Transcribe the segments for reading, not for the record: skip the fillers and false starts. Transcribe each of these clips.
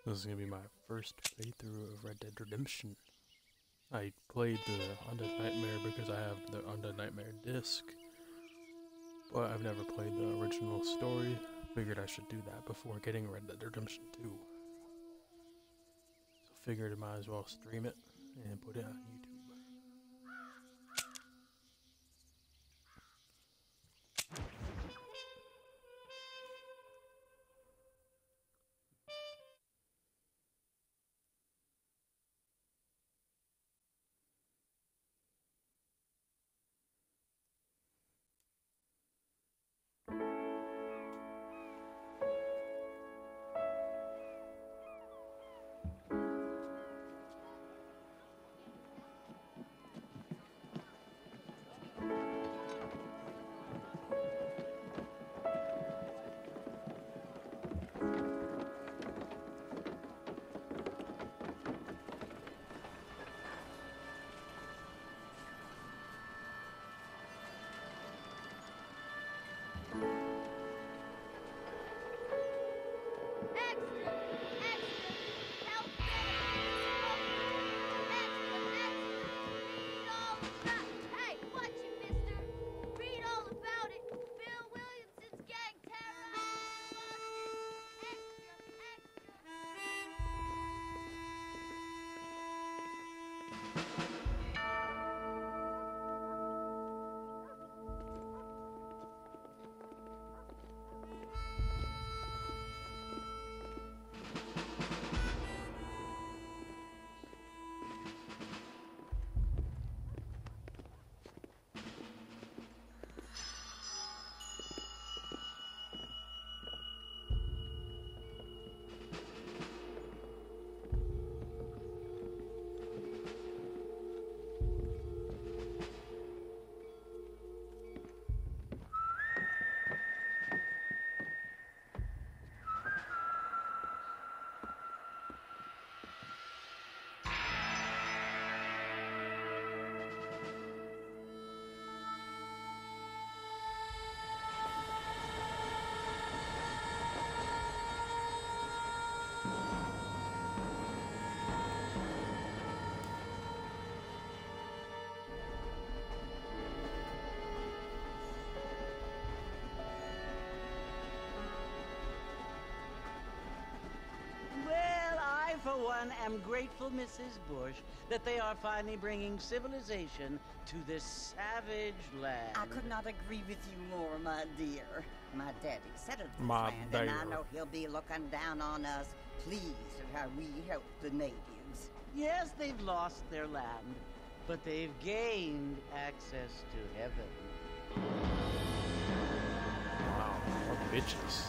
This is gonna be my first playthrough of Red Dead Redemption. I played the Undead Nightmare because I have the Undead Nightmare disc, but I've never played the original story. Figured I should do that before getting Red Dead Redemption 2. So figured I might as well stream it and put it on YouTube. For one, am grateful, Mrs. Bush, that they are finally bringing civilization to this savage land. I could not agree with you more, my dear. My daddy settled this My land, and I dear. know he'll be looking down on us, pleased at how we help the natives. Yes, they've lost their land, but they've gained access to heaven. Wow, what bitches.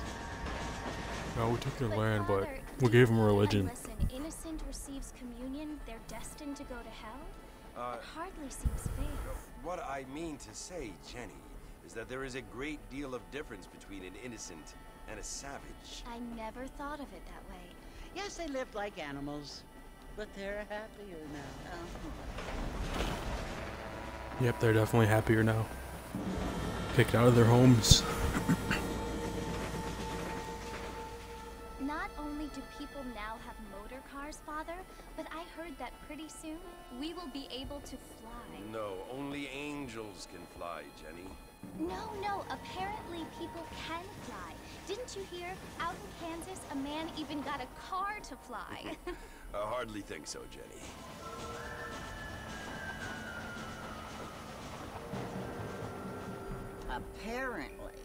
No, we took their land, but we gave them religion. Unless an innocent receives communion, they're destined to go to hell? It hardly seems fair. What I mean to say, Jenny, is that there is a great deal of difference between an innocent and a savage. I never thought of it that way. Yes, they lived like animals, but they're happier now. Yep, they're definitely happier now. Kicked out of their homes. Not only do people now have motor cars, Father, but I heard that pretty soon we will be able to fly. No, only angels can fly, Jenny. No, apparently people can fly. Didn't you hear? Out in Kansas, a man even got a car to fly. I hardly think so, Jenny. Apparently,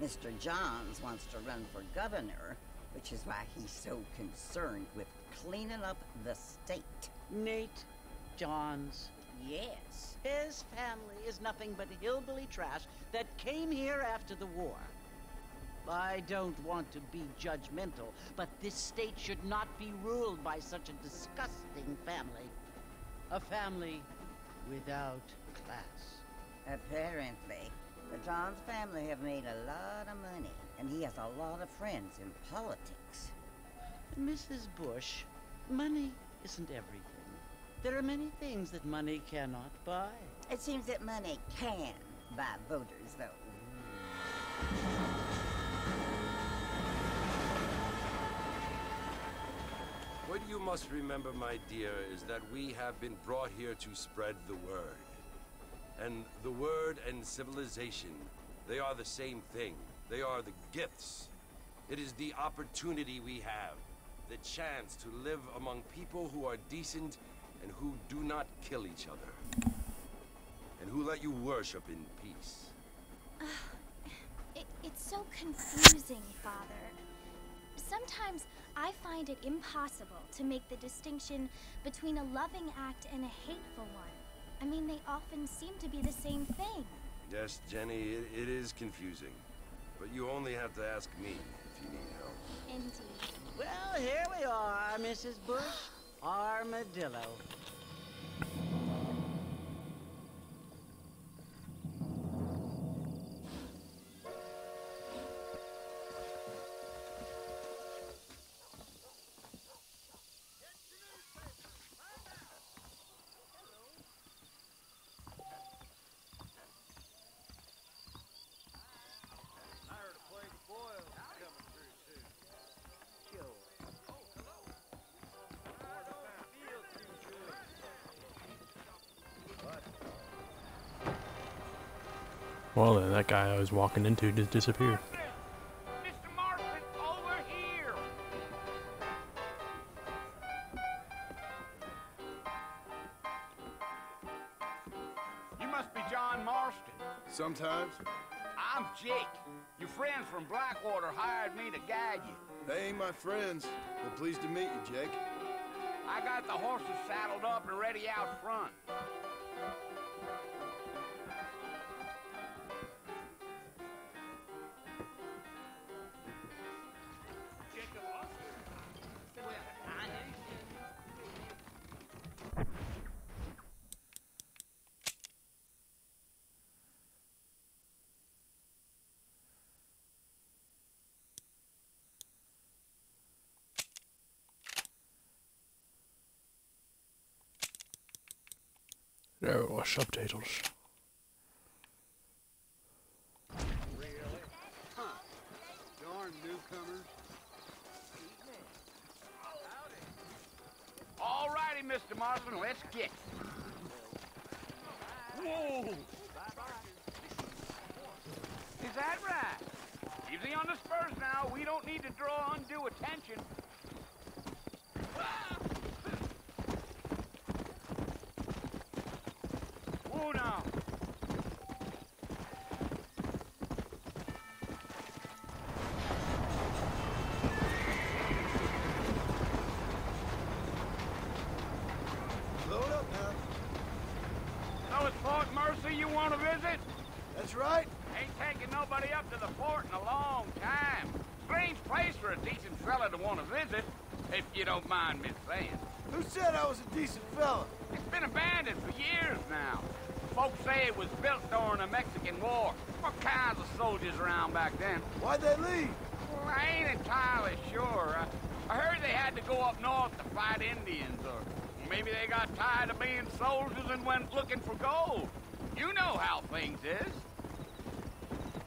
Mr. Johns wants to run for governor, which is why he's so concerned with cleaning up the state. Nate Johns. Yes. His family is nothing but hillbilly trash that came here after the war. I don't want to be judgmental, but this state should not be ruled by such a disgusting family. A family without class. Apparently, the Johns family have made a lot of money, and he has a lot of friends in politics. Mrs. Bush, money isn't everything. There are many things that money cannot buy. It seems that money can buy voters, though. What you must remember, my dear, is that we have been brought here to spread the word. And the word and civilization, they are the same thing. They are the gifts. It is the opportunity we have, the chance to live among people who are decent and who do not kill each other. And who let you worship in peace. It's so confusing, Father. Sometimes I find it impossible to make the distinction between a loving act and a hateful one. I mean, they often seem to be the same thing. Yes, Jenny, it is confusing. But you only have to ask me if you need help. Indeed. Well, here we are, Mrs. Bush. Armadillo. Well, then that guy I was walking into just disappeared. Mr. Marston, over here! You must be John Marston. Sometimes. I'm Jake. Your friends from Blackwater hired me to guide you. They ain't my friends, but pleased to meet you, Jake. I got the horses saddled up and ready out front. Oh, subtitles. Really? Huh. Darn newcomers. All righty, Mr. Marston, let's get. Whoa! Is that right? Easy on the spurs now. We don't need to draw undue attention. Whoa now. Load up now. So it's Fort Mercy you want to visit? That's right. Ain't taking nobody up to the fort in a long time. Strange place for a decent fella to want to visit, if you don't mind me saying. Who said I was a decent fella? It's been abandoned for years now. Folks say it was built during the Mexican War. What kinds of soldiers around back then? Why'd they leave? Well, I ain't entirely sure. I heard they had to go up north to fight Indians, or maybe they got tired of being soldiers and went looking for gold. You know how things is.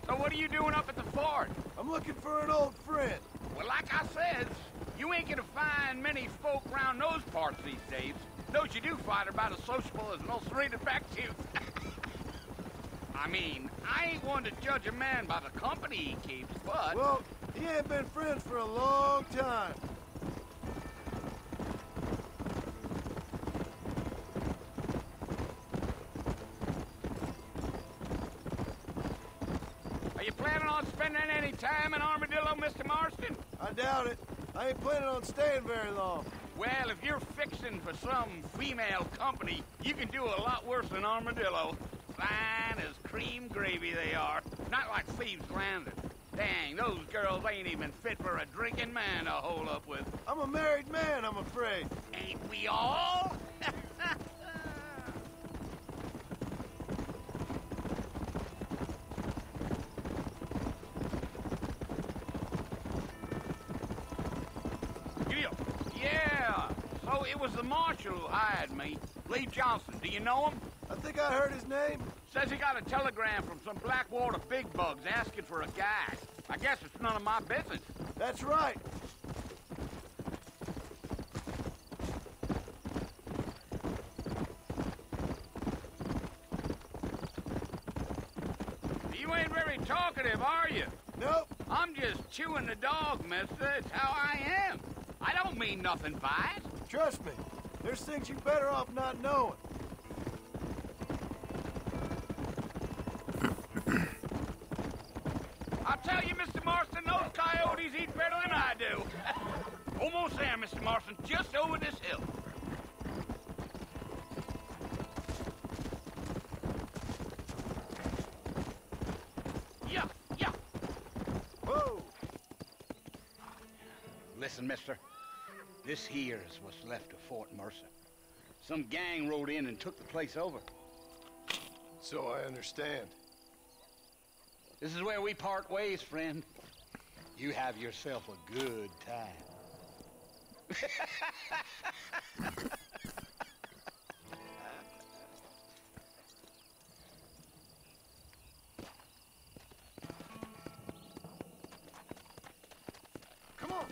So what are you doing up at the fort? I'm looking for an old friend. Well, like I said, you ain't gonna find many folk around those parts these days. Those you do find are about as sociable as an ulcerated back tooth. I mean, I ain't one to judge a man by the company he keeps, but... Well, he ain't been friends for a long time. Are you planning on spending any time in Armadillo, Mr. Marston? I doubt it. I ain't planning on staying very long. Well, if you're fixing for some female company, you can do a lot worse than Armadillo. Fine as cream gravy they are. Not like Thieves' Landing. Dang, those girls ain't even fit for a drinking man to hole up with. I'm a married man, I'm afraid. Ain't we all? Yeah, so it was the marshal who hired me. Lee Johnson, do you know him? I think I heard his name. Says he got a telegram from some Blackwater big bugs asking for a guy. I guess it's none of my business. That's right. You ain't very talkative, are you? Nope. I'm just chewing the dog, mister. It's how I am. I don't mean nothing by it. Trust me. There's things you better off not knowing. I'll tell you, Mr. Marston, those coyotes eat better than I do. Almost there, Mr. Marston, just over this hill. Yeah, yeah. Whoa! Listen, mister. This here is what's left of Fort Mercer. Some gang rode in and took the place over. So I understand. This is where we part ways, friend. You have yourself a good time. Come on!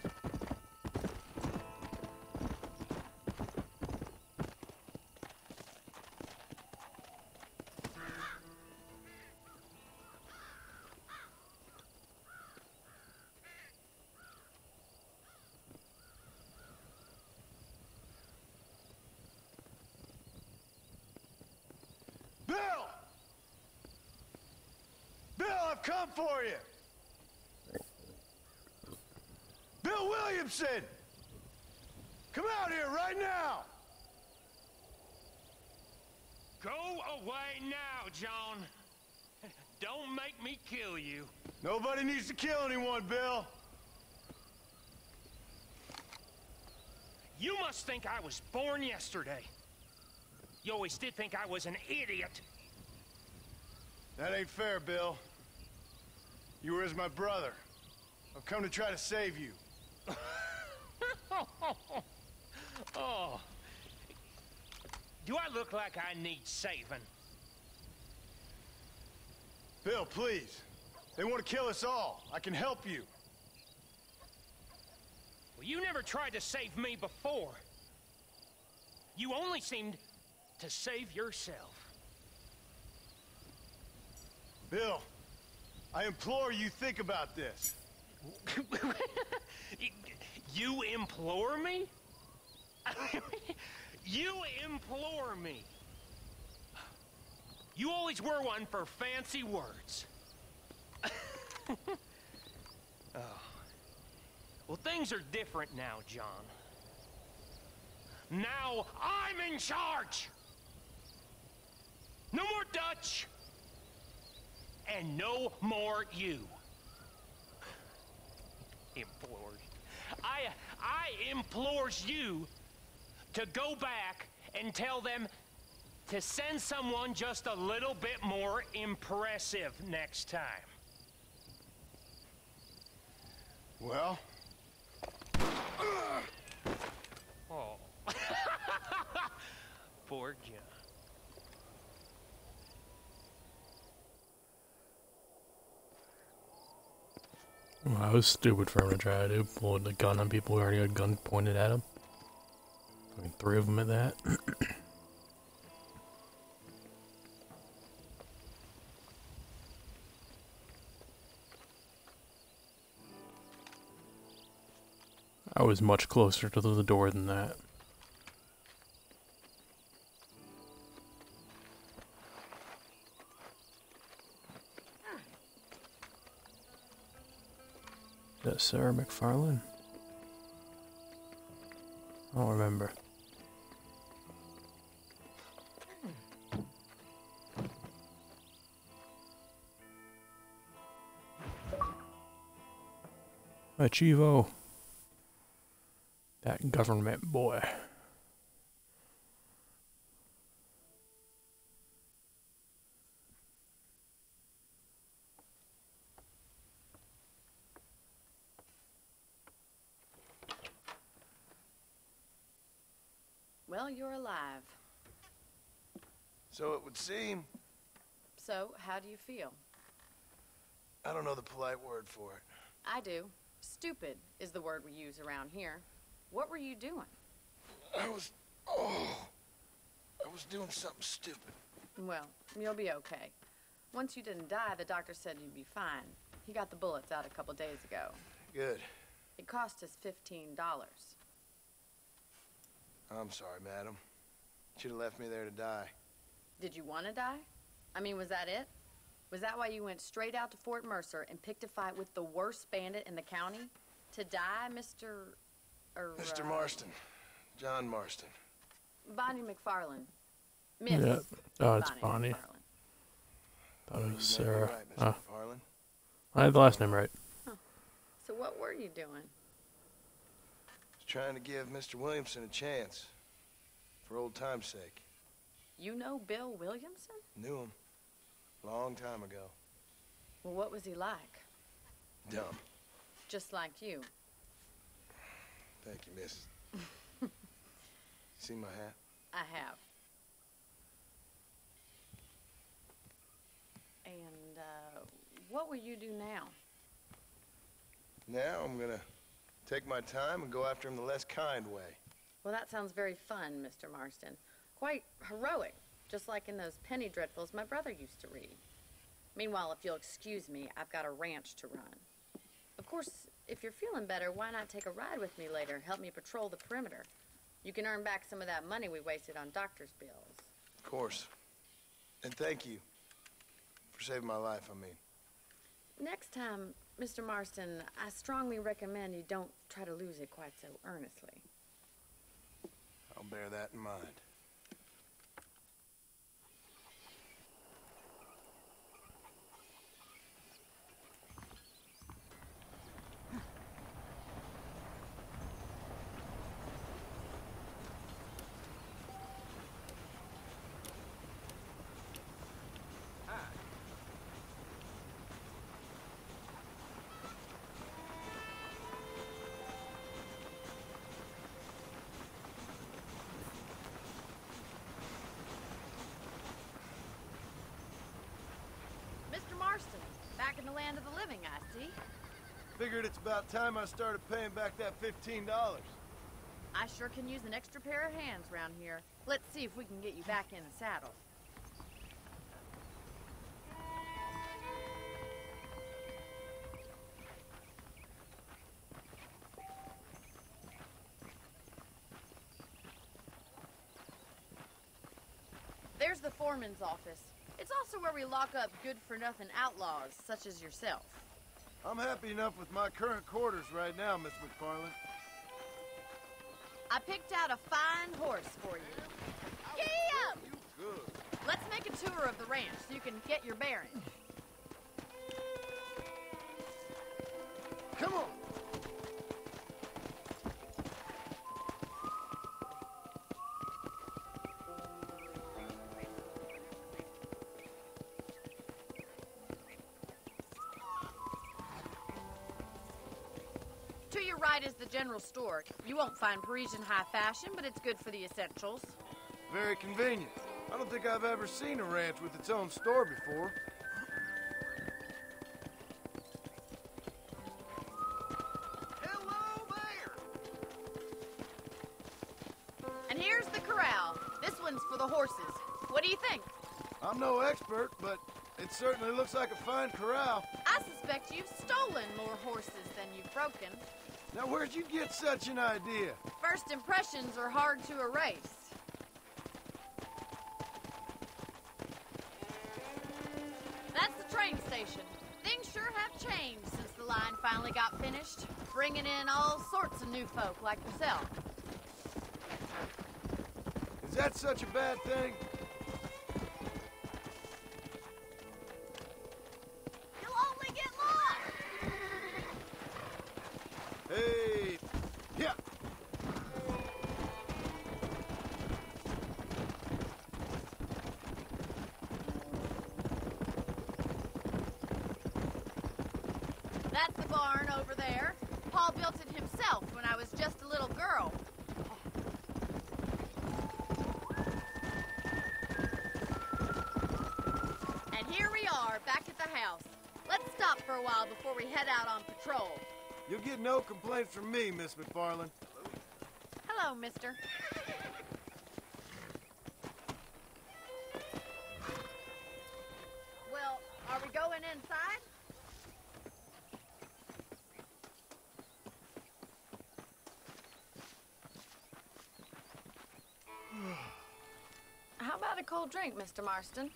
Bill! Bill, I've come for you! Bill Williamson! Come out here right now! Go away now, John. Don't make me kill you. Nobody needs to kill anyone, Bill. You must think I was born yesterday. You always did think I was an idiot. That ain't fair, Bill. You were as my brother. I've come to try to save you. Oh. Do I look like I need saving? Bill, please. They want to kill us all. I can help you. Well, you never tried to save me before. You only seemed to save yourself. Bill, I implore you think about this. You implore me? You implore me. You always were one for fancy words. Oh. Well, things are different now, John. Now I'm in charge! No more Dutch! And no more you. Implores. I implores you to go back and tell them to send someone just a little bit more impressive next time. Well? Oh. Poor John. Well, I was stupid for him to try to do. Pull the gun on people who already had a gun pointed at him. Fucking 3 of them at that. I was much closer to the door than that. Is that Sarah McFarlane? I don't remember. Hi, Chivo. That government boy. Well, you're alive. So it would seem. So, how do you feel? I don't know the polite word for it. I do. Stupid is the word we use around here. What were you doing? I was doing something stupid. Well, you'll be okay. Once you didn't die, the doctor said you'd be fine. He got the bullets out a couple days ago. Good. It cost us $15. I'm sorry, madam. Should have left me there to die. Did you want to die? I mean, was that it? Was that why you went straight out to Fort Mercer and picked a fight with the worst bandit in the county? To die, Mr. Mr. Marston. John Marston. Bonnie McFarland. Miss. Yeah. Oh, it's Bonnie. McFarland. Thought it was You might be Sarah. right, Mr. McFarland. I had the last name right. So what were you doing? Was trying to give Mr. Williamson a chance. For old time's sake. You know Bill Williamson? Knew him. Long time ago. Well, what was he like? Dumb. Just like you. Thank you, miss. See my hat? I have. And, what will you do now? Now I'm gonna take my time and go after him the less kind way. Well, that sounds very fun, Mr. Marston. Quite heroic, just like in those penny dreadfuls my brother used to read. Meanwhile, if you'll excuse me, I've got a ranch to run. Of course, if you're feeling better, why not take a ride with me later? Help me patrol the perimeter. You can earn back some of that money we wasted on doctor's bills. Of course. And thank you for saving my life, I mean. Next time, Mr. Marston, I strongly recommend you don't try to lose it quite so earnestly. I'll bear that in mind. Mr. Marston, back in the land of the living, I see. Figured it's about time I started paying back that $15. I sure can use an extra pair of hands around here. Let's see if we can get you back in the saddle. There's the foreman's office. It's also where we lock up good-for-nothing outlaws, such as yourself. I'm happy enough with my current quarters right now, Miss McFarland. I picked out a fine horse for you. Giddy up! Good. Let's make a tour of the ranch so you can get your bearings. Come on! To your right is the general store. You won't find Parisian high fashion, but it's good for the essentials. Very convenient. I don't think I've ever seen a ranch with its own store before. Hello there! And here's the corral. This one's for the horses. What do you think? I'm no expert, but it certainly looks like a fine corral. I suspect you've stolen more horses than you've broken. Now, where'd you get such an idea? First impressions are hard to erase. That's the train station. Things sure have changed since the line finally got finished, bringing in all sorts of new folk like yourself. Is that such a bad thing? You'll only get lost! Hey, yeah. That's the barn over there. Paul built it himself when I was just a little girl. And here we are, back at the house. Let's stop for a while before we head out on patrol. You'll get no complaints from me, Miss McFarland. Hello, mister. Well, going inside? How about a cold drink, Mr. Marston?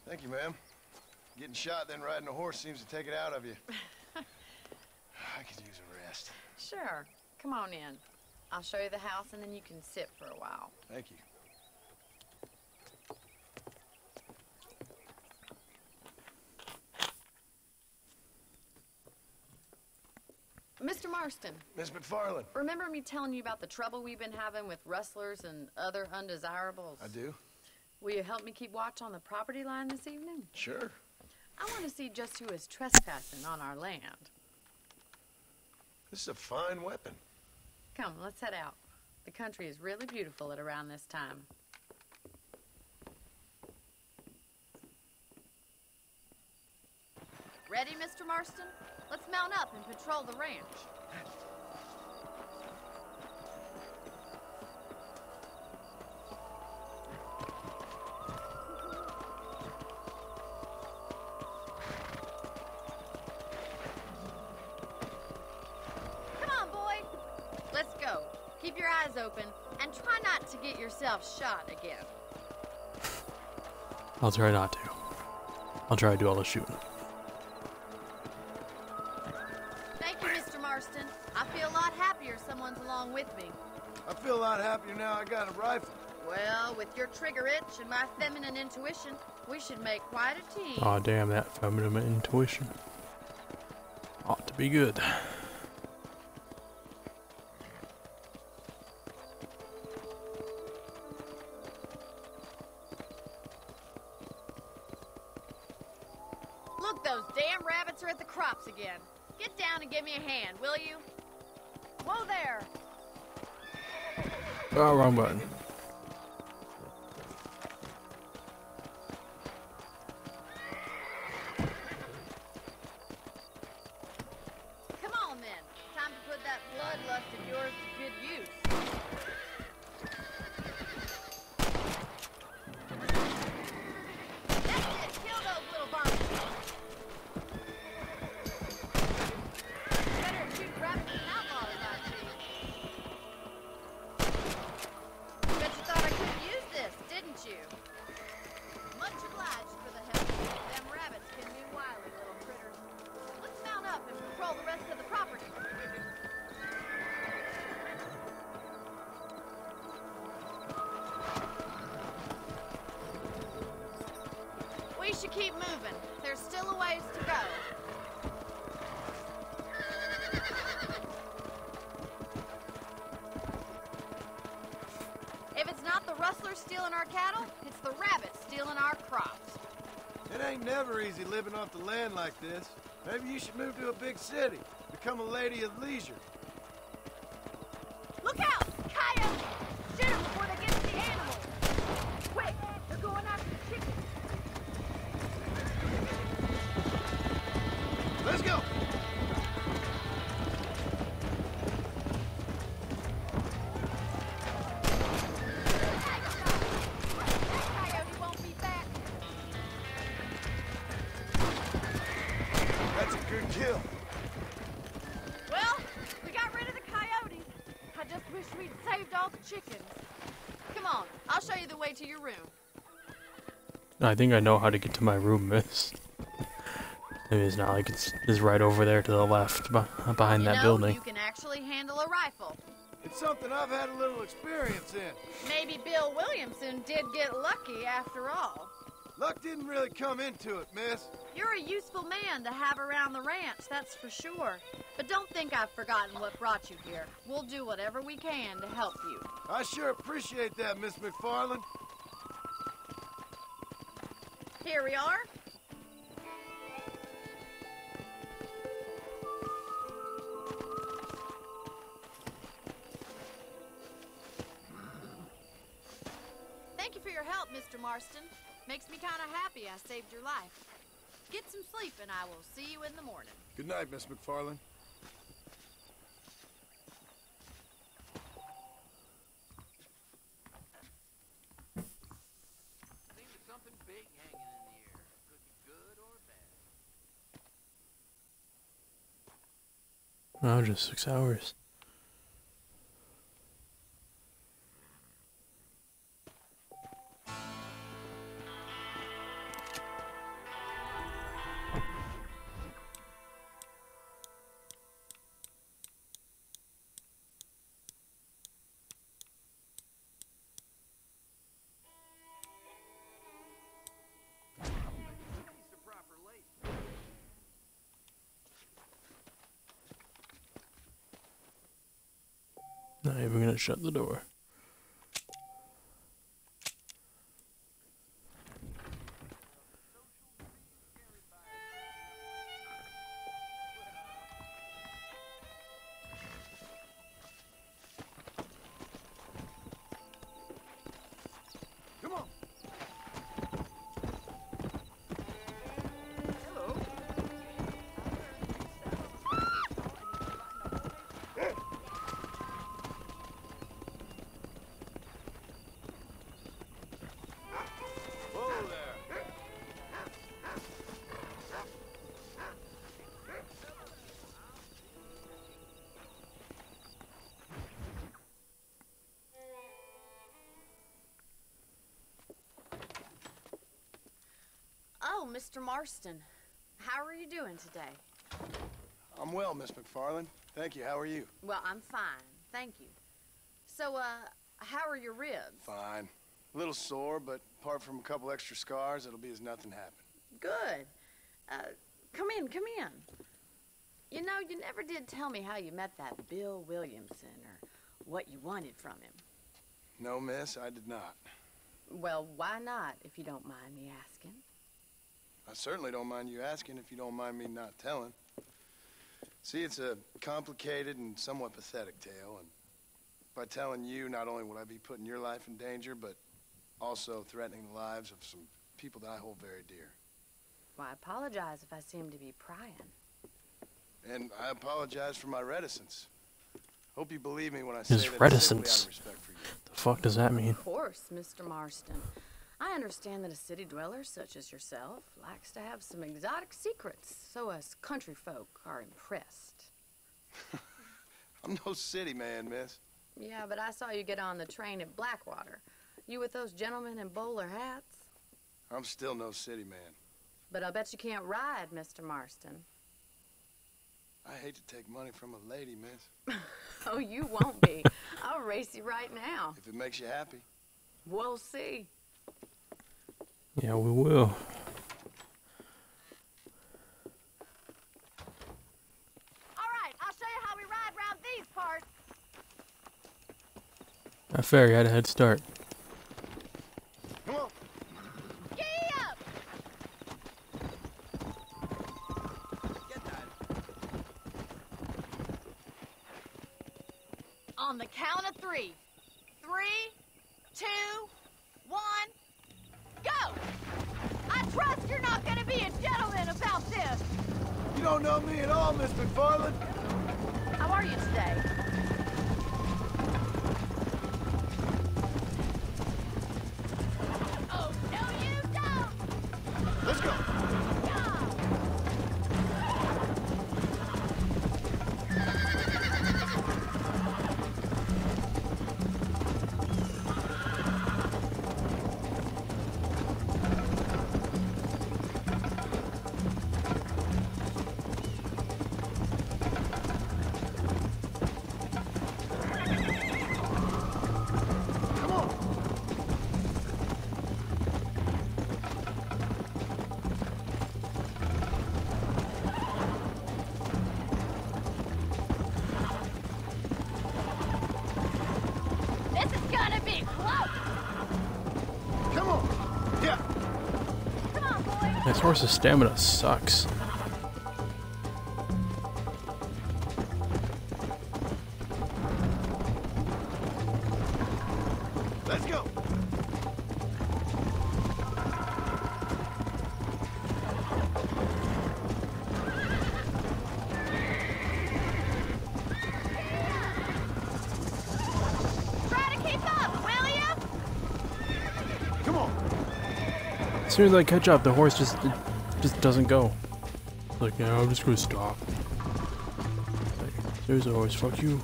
Thank you, ma'am. Getting shot, then riding a horse seems to take it out of you. I could use a rest. Sure. Come on in. I'll show you the house, and then you can sit for a while. Thank you. Mr. Marston. Miss McFarland. Remember me telling you about the trouble we've been having with rustlers and other undesirables? I do. Will you help me keep watch on the property line this evening? Sure. I want to see just who is trespassing on our land. This is a fine weapon. Come, let's head out. The country is really beautiful at around this time. Ready, Mr. Marston? Let's mount up and patrol the ranch. Come on, boy. Let's go. Keep your eyes open and try not to get yourself shot again. I'll try not to. I'll try to do all the shooting. Thank you, Mr. Marston. I feel a lot happier someone's along with me. I feel a lot happier now I got a rifle. Well, with your trigger itch and my feminine intuition, we should make quite a team. Aw, damn, that feminine intuition. Ought to be good. Look, those damn rabbits are at the crops again. Get down and give me a hand, will you? Whoa there! Oh, wrong button. Come on, then. Time to put that bloodlust of yours to good use. That's it! Kill those little varmints! Better shoot rabbits than outlaws, I see. Bet you thought I couldn't use this, didn't you? Much obliged for the help. Them rabbits can be wily little critters. Let's mount up and patrol the rest of the property. We should keep moving. There's still a ways to go. If it's not the rustlers stealing our cattle, it's the rabbits stealing our crops. It ain't never easy living off the land like this. Maybe you should move to a big city. Become a lady of leisure. Look out! Coyotes! Shoot them before they get to the animals! Quick! They're going after the chickens! Let's go! That coyote won't be back! That's a good kill. Well, we got rid of the coyotes. I just wish we'd saved all the chickens. Come on, I'll show you the way to your room. I think I know how to get to my room, miss. Maybe it's not like it's right over there to the left, behind that building. You can actually handle a rifle. It's something I've had a little experience in. Maybe Bill Williamson did get lucky after all. Luck didn't really come into it, miss. You're a useful man to have around the ranch, that's for sure. But don't think I've forgotten what brought you here. We'll do whatever we can to help you. I sure appreciate that, Miss McFarland. Here we are. Thank you for your help, Mr. Marston. Makes me kind of happy I saved your life. Get some sleep and I will see you in the morning. Good night, Miss McFarland. Seems something big hanging in the air. Could be good or bad. No, just 6 hours. Not even gonna shut the door. Come on. Whoa there. Oh, Mr. Marston. How are you doing today? I'm well, Miss McFarland. Thank you. How are you? Well, I'm fine. Thank you. So, how are your ribs? Fine. A little sore, but apart from a couple extra scars, it'll be as nothing happened. Good. Come in, come in. You know, you never did tell me how you met that Bill Williamson or what you wanted from him. No, miss, I did not. Well, why not, if you don't mind me asking? I certainly don't mind you asking if you don't mind me not telling. See, it's a complicated and somewhat pathetic tale, and by telling you, not only would I be putting your life in danger, but also threatening the lives of some people that I hold very dear. Well, I apologize if I seem to be prying. And I apologize for my reticence. Hope you believe me when I say His that it's reticence. simply out of respect for you. The fuck does that mean? Of course, Mr. Marston. I understand that a city dweller such as yourself likes to have some exotic secrets, so us country folk are impressed. I'm no city man, miss. Yeah, but I saw you get on the train at Blackwater. You with those gentlemen in bowler hats? I'm still no city man. But I bet you can't ride, Mr. Marston. I hate to take money from a lady, miss. Oh, you won't be. I'll race you right now. If it makes you happy. We'll see. Yeah, we will. All right, I'll show you how we ride around these parts. That ferry had a head start. Come on. Giddy up! Get that. On the count of 3. 3, 2, 1, go! I trust you're not gonna be a gentleman about this. You don't know me at all, Miss McFarland. How are you today? Oh, no you don't! Let's go. Come on. This is gonna be close! Come on. Yeah. Come on, boys! This horse's stamina sucks. Let's go. Try to keep up, will ya? Come on. As soon as I catch up, the horse just doesn't go. Like, no, I'm just gonna stop. Like, There's always fuck you.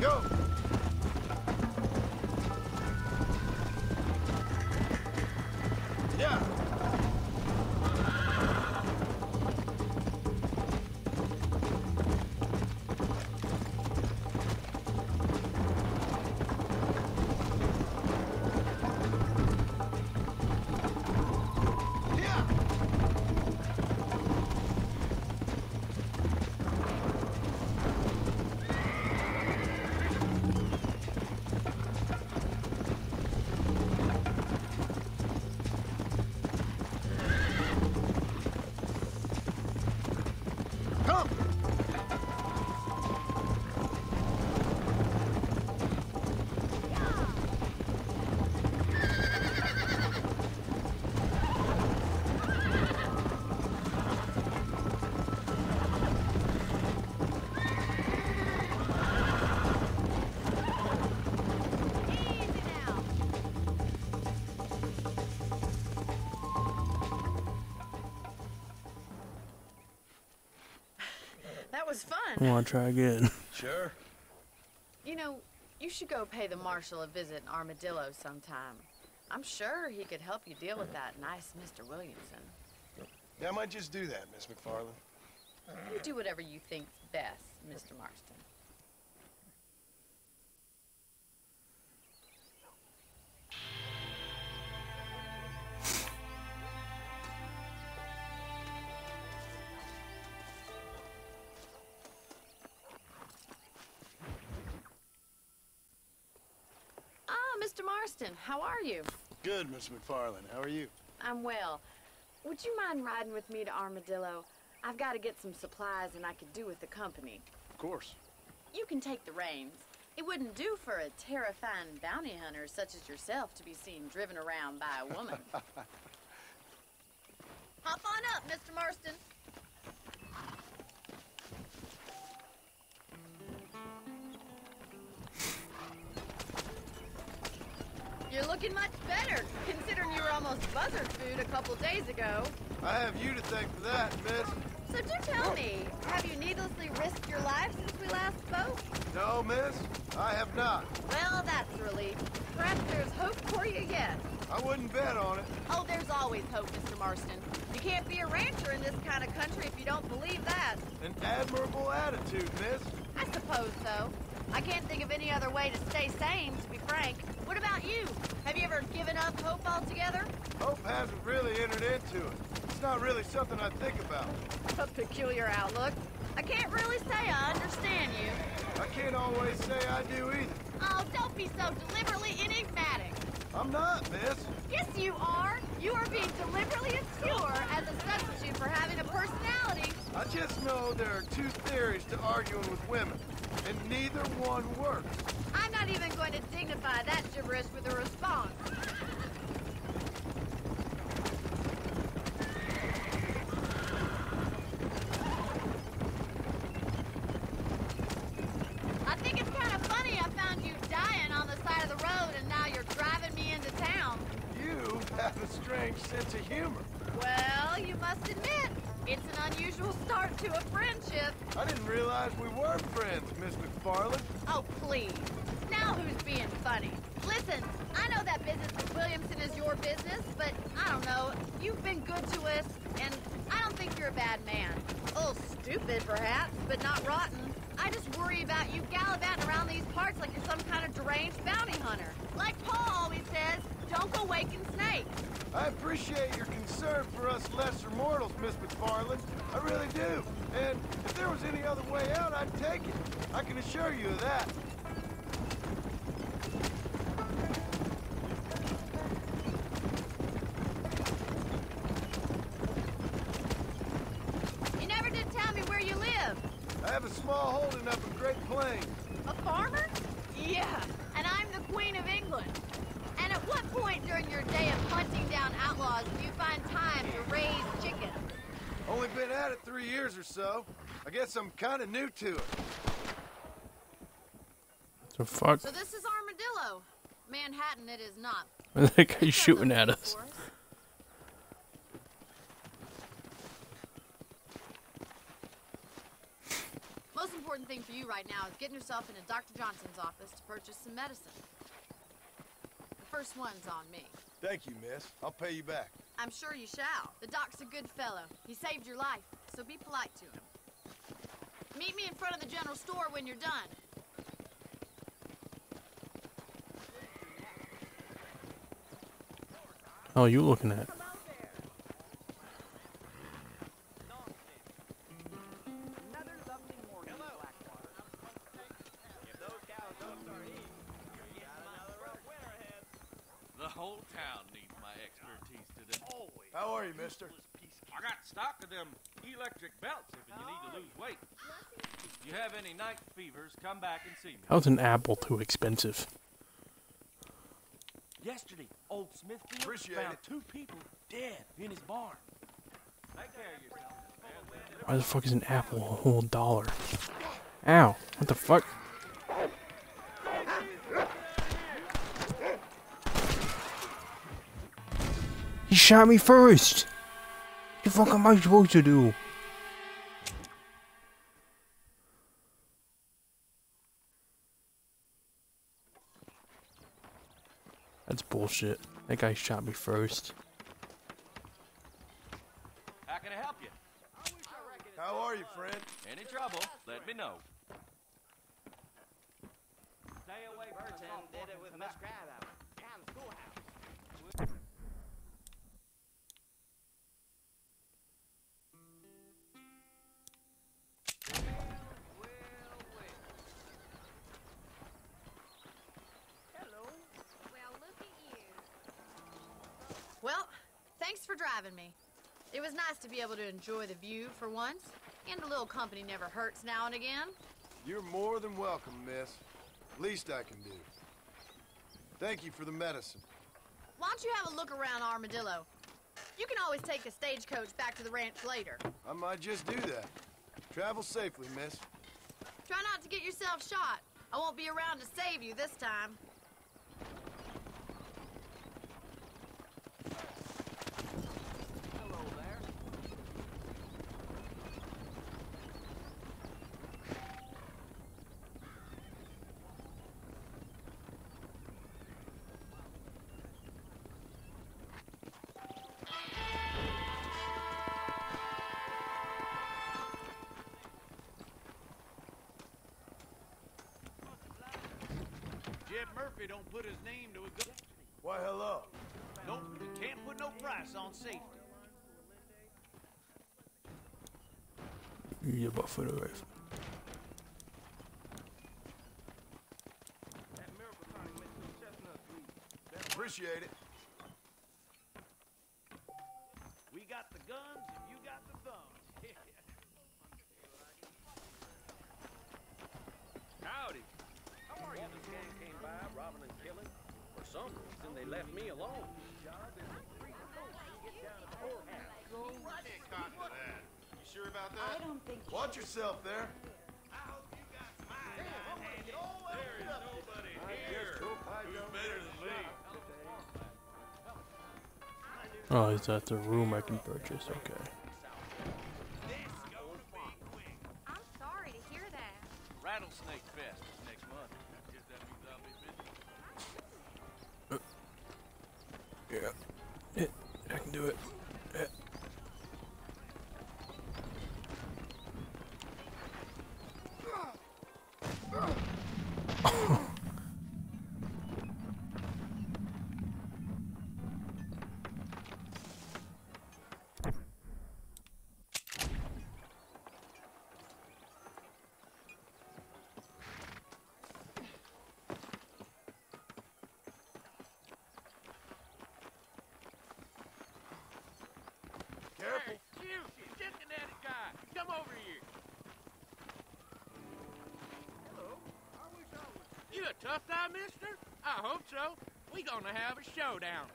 Go! Yeah! Come! That was I fun. want to try again. Sure. You know, you should go pay the marshal a visit in Armadillo sometime. I'm sure he could help you deal with that nice Mr. Williamson. Yeah, I might just do that, Miss McFarland. You do whatever you think's best, Mr. Marston. Mr. Marston, how are you? Good, Miss McFarland. How are you? I'm well. Would you mind riding with me to Armadillo? I've got to get some supplies and I could do with the company. Of course. You can take the reins. It wouldn't do for a terrifying bounty hunter such as yourself to be seen driven around by a woman. Hop on up, Mr. Marston. You're looking much better, considering you were almost buzzard food a couple days ago. I have you to thank for that, miss. So do tell me, have you needlessly risked your life since we last spoke? No, miss, I have not. Well, that's a relief. Perhaps there's hope for you yet. I wouldn't bet on it. Oh, there's always hope, Mr. Marston. You can't be a rancher in this kind of country if you don't believe that. An admirable attitude, miss. I suppose so. I can't think of any other way to stay sane, to be frank. What about you? Have you ever given up hope altogether? Hope hasn't really entered into it. It's not really something I think about. A peculiar outlook. I can't really say I understand you. I can't always say I do either. Oh, don't be so deliberately enigmatic. I'm not, miss. Yes, you are. You are being deliberately obscure as a substitute for having a personality. I just know there are two theories to arguing with women, and neither one works. I'm not even going to dignify that gibberish with a response. I think it's kind of funny I found you dying on the side of the road and now you're driving me into town. You have a strange sense of humor. Well, you must admit, it's an unusual start to a friendship. I didn't realize we were friends, Miss McFarland. Oh, please. Now who's being funny? Listen, I know that business with Williamson is your business, but I don't know. You've been good to us, and I don't think you're a bad man. A little stupid, perhaps, but not rotten. I just worry about you gallivanting around these parts like you're some kind of deranged bounty hunter. Like Paul always says, don't go waking snakes. I appreciate your concern for us lesser mortals, Miss McFarland. I really do. And if there was any other way out, I'd take it. I can assure you of that. You never did tell me where you live. I have a small holding up in Great Plains. A farmer? Yeah, and I'm the Queen of England. And at what point during your day of hunting down outlaws do you find time to raise chickens? Only been at it 3 years or so. I guess I'm kind of new to it. So fuck. So this is Armadillo. Manhattan it is not. That guy's shooting at us. Most important thing for you right now is getting yourself into Dr. Johnson's office to purchase some medicine. The first one's on me. Thank you, miss. I'll pay you back. I'm sure you shall. The doc's a good fellow. He saved your life, so be polite to him. Meet me in front of the general store when you're done. Oh, you looking at? The whole town needs my expertise today. How are you, mister? I got stock of them electric belts if you need to lose weight. If you have any night fevers, come back and see me. How's an apple too expensive? Yesterday, old Smithfield Appreciate found it. 2 people dead in his barn. Take care of yourself. Why the fuck is an apple a whole $1? Ow! What the fuck? He shot me first! What the fuck am I supposed to do? That's bullshit. That guy shot me first. How can I help you? How are you, friend? Any trouble, let me know. Stay away from Burton did it with Miss Crabapple. Down the schoolhouse. Well, thanks for driving me. It was nice to be able to enjoy the view for once, and a little company never hurts now and again. You're more than welcome, miss. Least I can do. Thank you for the medicine. Why don't you have a look around Armadillo? You can always take a stagecoach back to the ranch later. I might just do that. Travel safely, miss. Try not to get yourself shot. I won't be around to save you this time. Hello there. Jeff Murphy don't put his name to a gun. Why, hello. Nope, can't put no price on safety. Yeah, but for the rifle. Appreciate it. We got the guns and you got the thumbs. Howdy. How are you? This gang came by, robbing and killing. For some reason, they left me alone. You sure about that? I don't think Watch yourself there. There is nobody here who's better than me. Oh, is that the room I can purchase? Okay. I'm sorry to hear that. Rattlesnake Fest is next month. Guess that means I'll be busy. Yeah. I can do it. Careful. Hey, you Cincinnati guy, come over here. Hello. You a tough guy, mister? I hope so. We gonna have a showdown.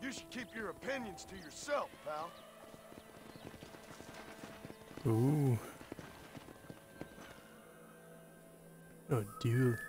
You should keep your opinions to yourself, pal. Ooh. Oh, dude.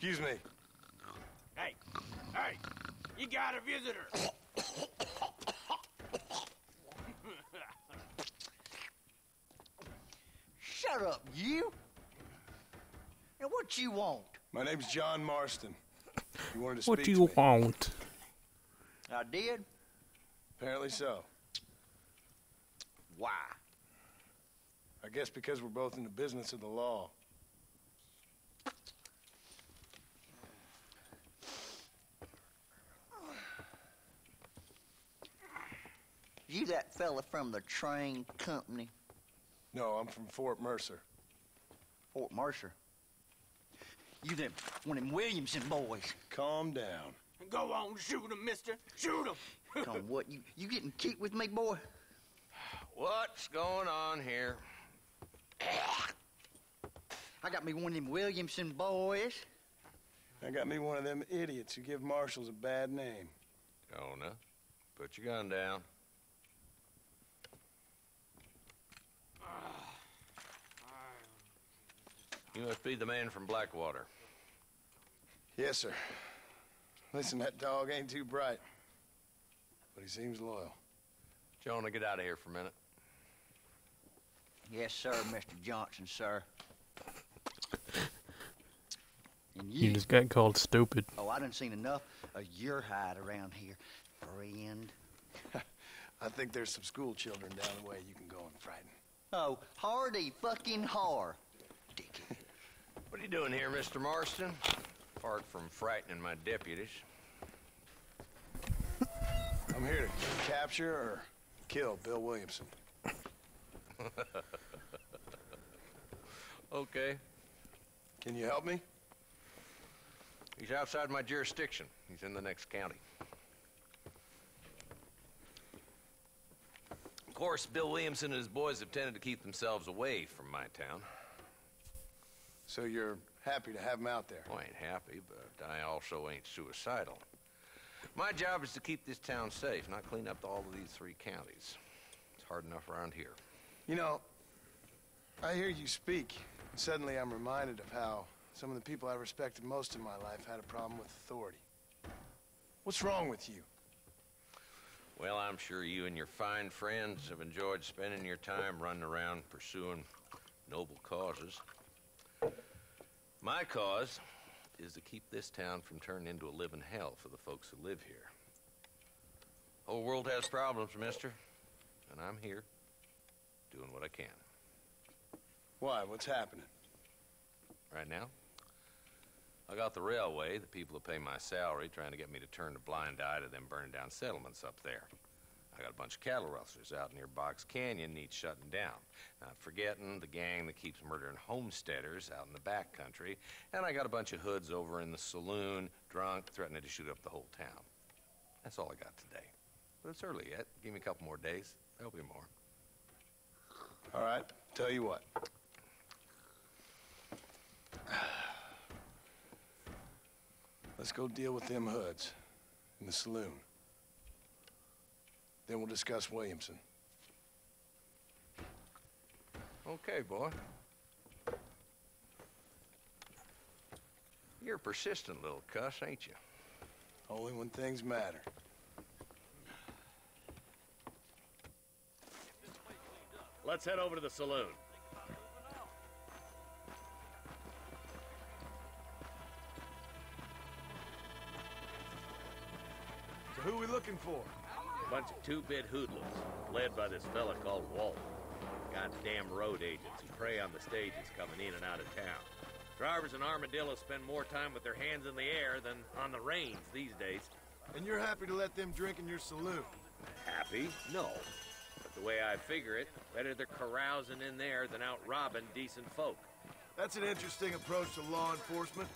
Excuse me. Hey, hey, you got a visitor. Shut up, you. Now, what you want? My name's John Marston. You wanted to speak What do to you me? want? I did? Apparently so. Why? I guess because we're both in the business of the law. You that fella from the train company? No, I'm from Fort Mercer. Fort Mercer? You them, one of them Williamson boys. Calm down. Go on, shoot him, mister. Shoot him. Come on, what, you getting cute with me, boy? What's going on here? I got me one of them Williamson boys. I got me one of them idiots who give marshals a bad name. Jonah, put your gun down. You must be the man from Blackwater. Yes, sir. Listen, that dog ain't too bright, but he seems loyal. Jonah, get out of here for a minute. Yes, sir, Mr. Johnson, sir. And You just got called stupid. Oh, I done seen enough of your hide around here, friend. I think there's some school children down the way you can go and frighten. Oh, hardy fucking har. Dickhead. What are you doing here, Mr. Marston? Apart from frightening my deputies. I'm here to capture or kill Bill Williamson. Okay. Can you help me? He's outside my jurisdiction. He's in the next county. Of course, Bill Williamson and his boys have tended to keep themselves away from my town. So you're happy to have him out there? Well, I ain't happy, but I also ain't suicidal. My job is to keep this town safe, not clean up all of these 3 counties. It's hard enough around here. You know, I hear you speak, and suddenly I'm reminded of how some of the people I respected most in my life had a problem with authority. What's wrong with you? Well, I'm sure you and your fine friends have enjoyed spending your time running around pursuing noble causes. My cause is to keep this town from turning into a living hell for the folks who live here. The whole world has problems, mister, and I'm here doing what I can. Why? What's happening? Right now, I got the railway, the people who pay my salary, trying to get me to turn a blind eye to them burning down settlements up there. I got a bunch of cattle rustlers out near Box Canyon needs shutting down. Not forgetting the gang that keeps murdering homesteaders out in the back country. And I got a bunch of hoods over in the saloon, drunk, threatening to shoot up the whole town. That's all I got today. But it's early yet. Give me a couple more days. There'll be more. All right, tell you what. Let's go deal with them hoods in the saloon. Then we'll discuss Williamson. Okay, boy. You're a persistent little cuss, ain't you? Only when things matter. Let's head over to the saloon. So who are we looking for? A bunch of two-bit hoodlums, led by this fella called Walt. Goddamn road agents who prey on the stages coming in and out of town. Drivers in Armadillo spend more time with their hands in the air than on the reins these days. And you're happy to let them drink in your saloon? Happy? No. But the way I figure it, better they're carousing in there than out robbing decent folk. That's an interesting approach to law enforcement.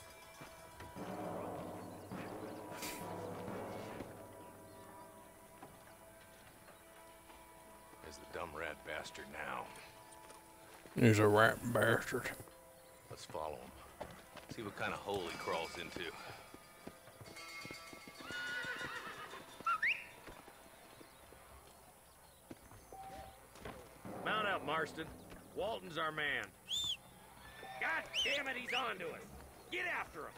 There's the dumb rat bastard now. He's a rat bastard. Let's follow him. See what kind of hole he crawls into. Mount up, Marston. Walton's our man. God damn it, he's on to us. Get after him.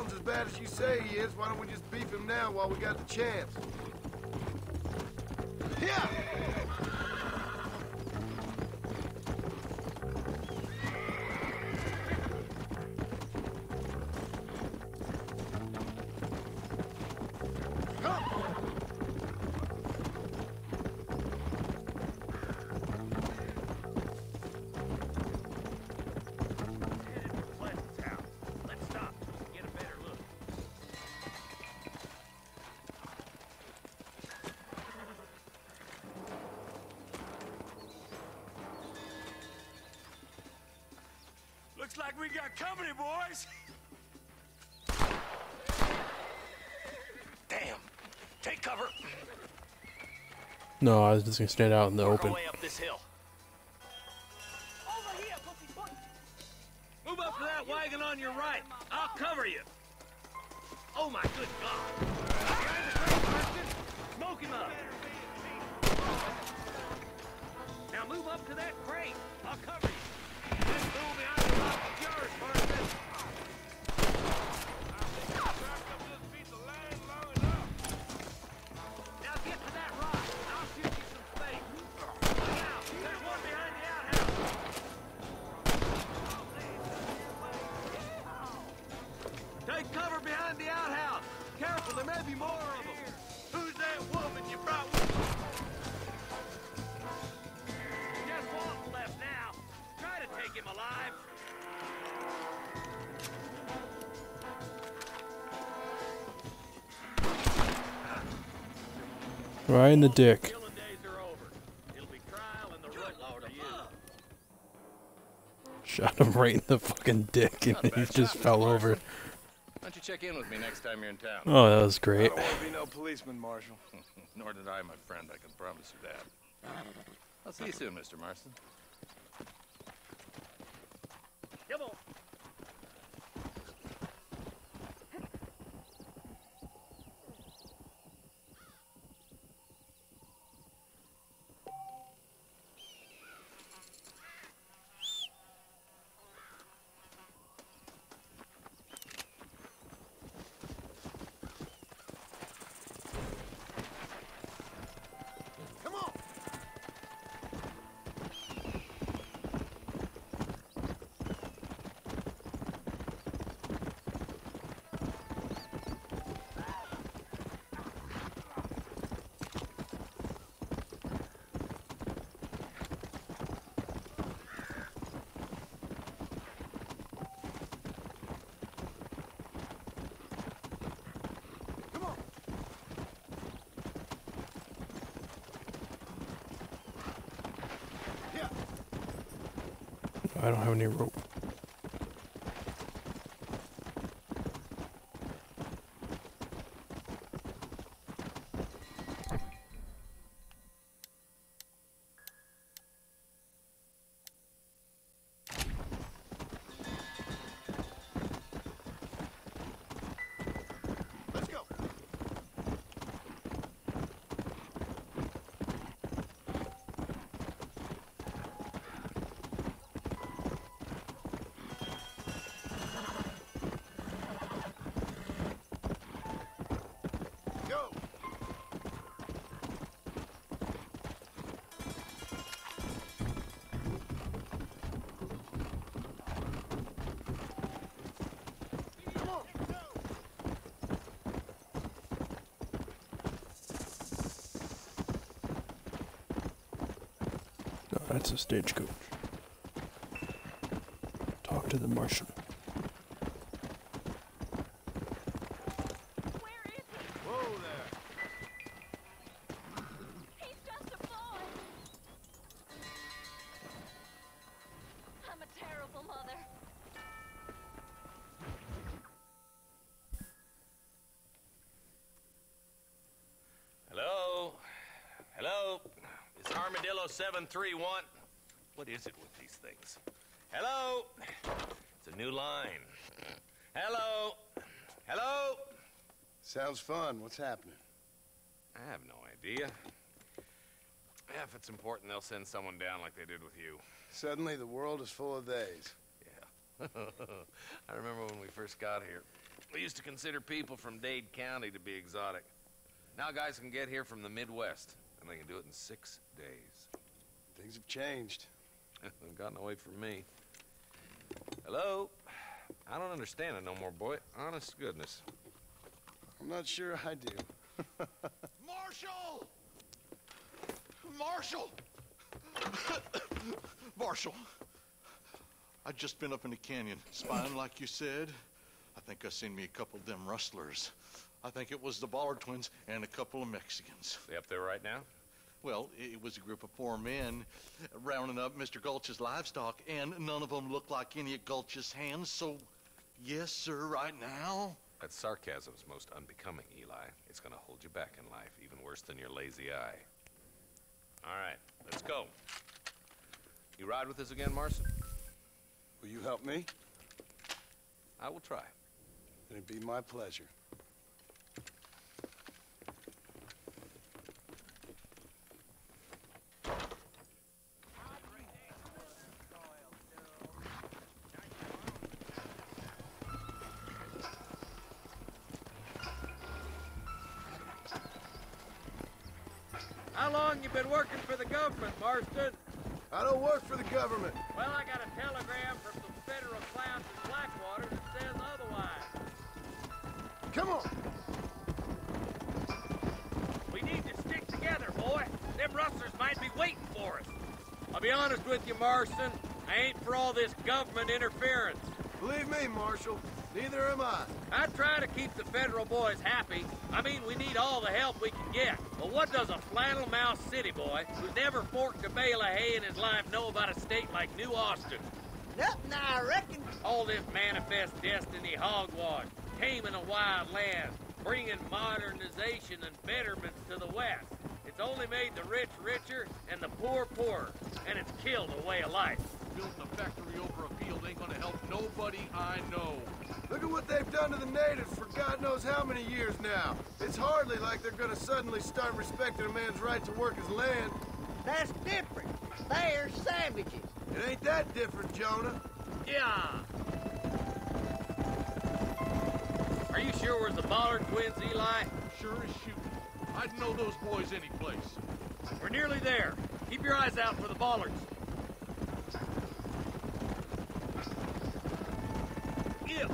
Jones as bad as you say he is, why don't we just beef him now while we got the chance? Yeah! Looks like we got company, boys. Damn. Take cover. No, I was just gonna stand out in the Work open. our way up this hill. Over here, pussy. Move up to that wagon on your right. I'll cover you. Oh my good God. Smoke him up. Now move up to that crate. I'll cover you. This fool behind the rock is yours, Marston. Now get to that rock. I'll shoot you some space. Look out. There's one behind the outhouse. Take cover behind the outhouse. Careful, there may be more of them. Who's that woman you brought with you? Just one left now. Try to take him alive. Right in the dick. Killing days are over. It'll be trial and the road for you. Shot him right in the fucking dick, and he just fell over. Why don't you check in with me next time you're in town? Oh, that was I great. don't want to be no policeman, Marshal. Nor did I, my friend. I can promise you that. I'll see you soon, Mr. Marston. Come on. Come on! Come on! Yeah! I don't have any rope. Let's go! Go! Come on! No, that's a stagecoach. Talk to the Martian. Whoa there! He's just a boy. I'm a terrible mother. Hello? Hello? It's Armadillo 731. What is it with these things? Hello? It's a new line. Hello? Hello? Sounds fun. What's happening? I have no idea. If it's important, they'll send someone down like they did with you. Suddenly, the world is full of theys. Yeah. I remember when we first got here. We used to consider people from Dade County to be exotic. Now guys can get here from the Midwest, and they can do it in 6 days. Things have changed. They've gotten away from me. Hello? I don't understand it no more, boy. Honest to goodness. I'm not sure I do. Marshal! Marshal! Marshal! I just been up in the canyon, spying like you said. I think I seen me a couple of them rustlers. I think it was the Ballard twins and a couple of Mexicans. They up there right now? Well, it was a group of 4 men rounding up Mr. Gulch's livestock, and none of them looked like any of Gulch's hands, so yes, sir, right now. That sarcasm's most unbecoming, Eli. It's gonna hold you back in life, even worse than your lazy eye. All right, let's go. You ride with us again, Marston? Will you help me? I will try. It'd be my pleasure. How long you been working for the government, Marston? I don't work for the government. Well, I got a telegram from some federal clowns in Blackwater that says otherwise. Come on! We need to stick together, boy. Them rustlers might be waiting for us. I'll be honest with you, Marston. I ain't for all this government interference. Believe me, Marshal, neither am I. I try to keep the federal boys happy. I mean, we need all the help we can get. But what does a flannel-mouthed city boy who's never forked a bale of hay in his life know about a state like New Austin? Nothing, I reckon. All this manifest destiny hogwash, taming a wild land, bringing modernization and betterments to the West. It's only made the rich richer and the poor poorer, and it's killed a way of life. Building a factory over a field ain't gonna help nobody I know. Look at what they've done to the natives for God knows how many years now. It's hardly like they're gonna suddenly start respecting a man's right to work his land. That's different. They're savages. It ain't that different, Jonah. Yeah. Are you sure we're the Ballard twins, Eli? Sure as shooting. I'd know those boys any place. We're nearly there. Keep your eyes out for the Ballards. Give.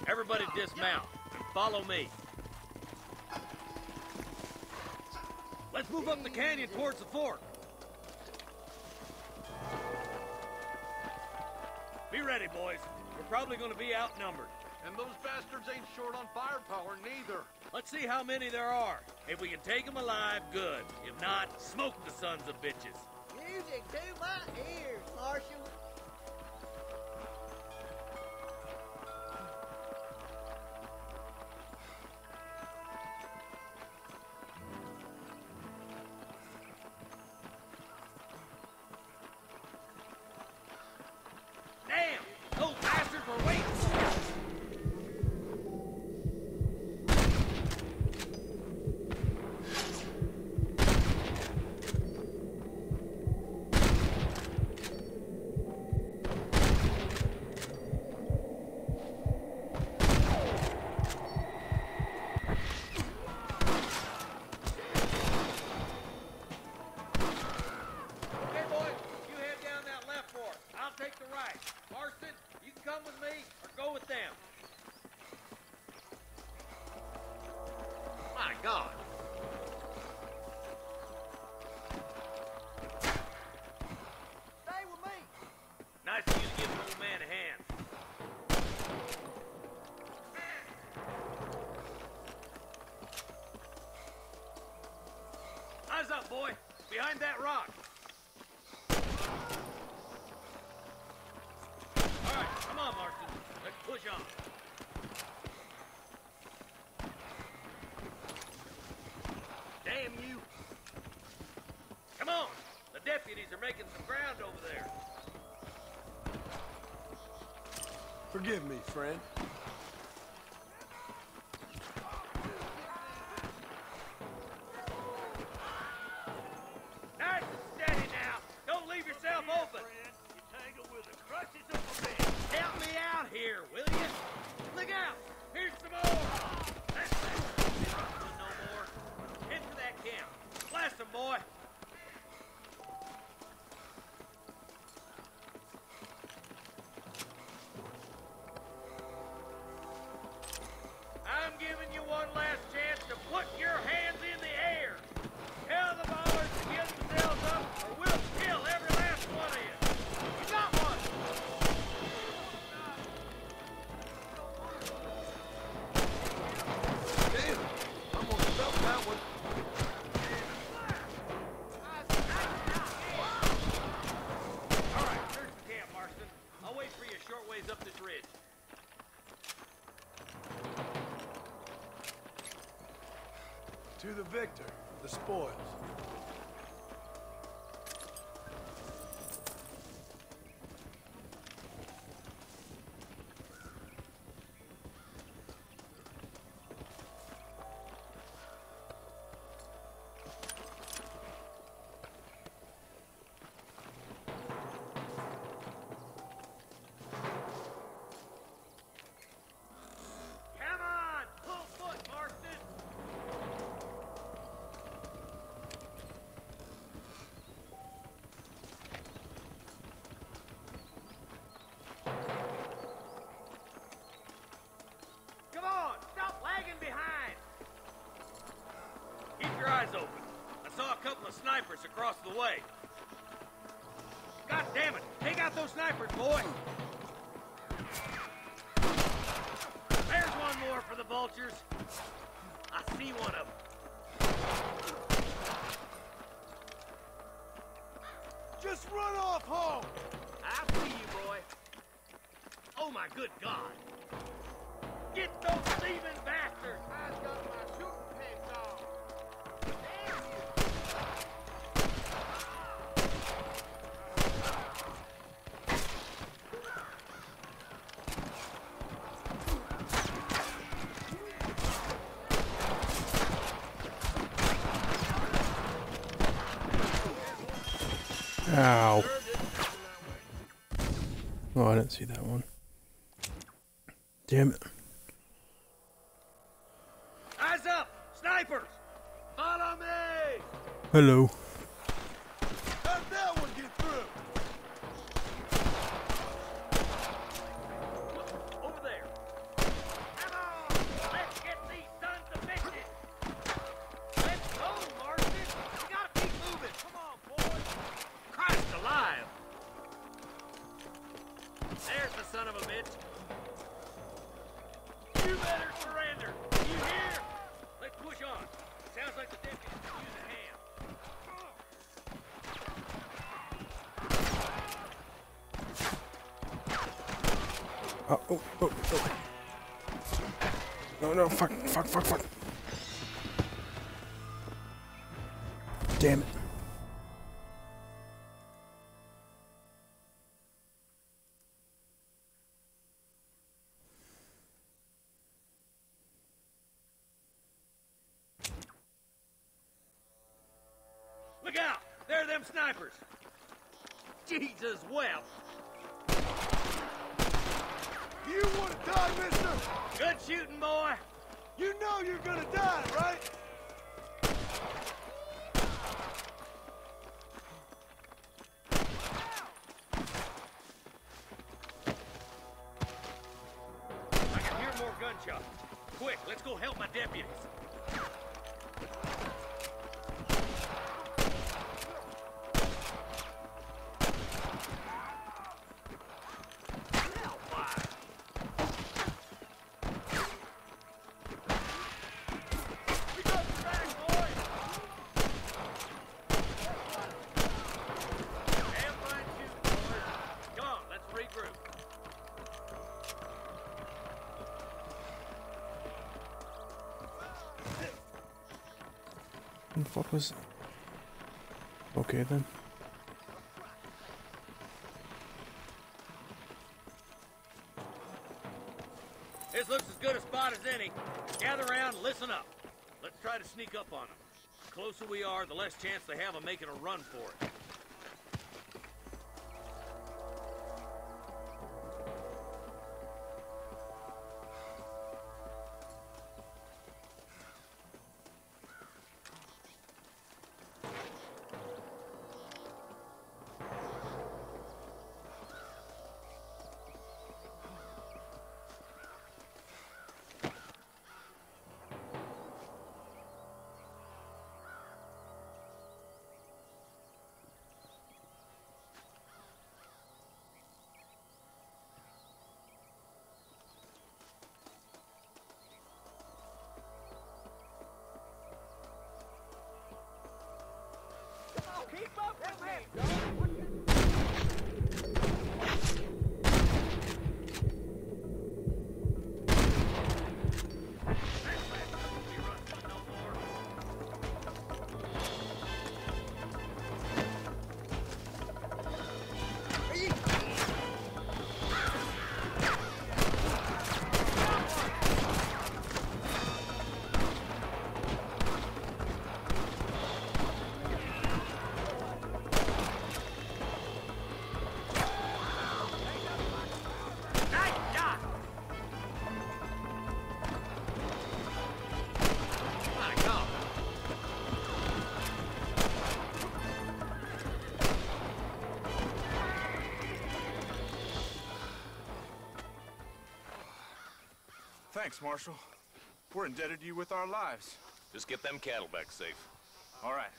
Everybody dismount and follow me. Let's move up the canyon towards the fort. Be ready, boys. We're probably going to be outnumbered. And those bastards ain't short on firepower, neither. Let's see how many there are. If we can take them alive, good. If not, smoke the sons of bitches. Music to my ears, Marshal. Damn! Those bastards were waiting for us! God. Stay with me. Nice of you to give an old man a hand. Eyes up, boy. Behind that rock. All right, come on, Marston. Let's push on. Damn you. Come on. The deputies are making some ground over there. Forgive me, friend. Nice and steady now. Don't leave yourself open. out here, will you? Look out! Here's some more! That's that. No more. Head for that camp. Blast them, boy! I'm giving you one last chance to put your hands in the air. Tell the ballers to get themselves up, or we'll kill every last one of you. You got one! Damn, I'm gonna stop that one. All right, search the camp, Marston. I'll wait for you a short ways up this ridge. To the victor, the spoils. Come on! Full foot, Marston! Come on! Stop lagging behind! Keep your eyes open. I saw a couple of snipers across the way. God damn it! Take out those snipers, boy! There's one more for the vultures. I see one of them. Just run off home! I see you, boy. Oh my good God! Get those thieving bastards! I've got my shooting pants on. Damn you! Ow. Oh, I didn't see that one. Damn it. Eyes up! Snipers! Follow me! Hello. How'd that one get through? Over there. Come on! Let's get these sons of bitches! Let's go, Marston! We gotta keep moving! Come on, boys! Christ alive! There's the son of a bitch! You better surrender! You hear? Let's push on. Sounds like the deputy could use a hand. Oh. No, fuck. Damn it. Look out! There are them snipers! Jesus wept! You wanna die, mister? Good shooting, boy! You know you're gonna die, right? I can hear more gunshots. Quick, let's go help my deputies. Hellfire! We got your back, boys! Damn fine shooting, boys. Come on, let's regroup. What the fuck was... Okay then. This looks as good a spot as any. Gather around and listen up. Let's try to sneak up on them. The closer we are, the less chance they have of making a run for it. Keep up with me! Thanks, Marshal. We're indebted to you with our lives. Just get them cattle back safe. All right.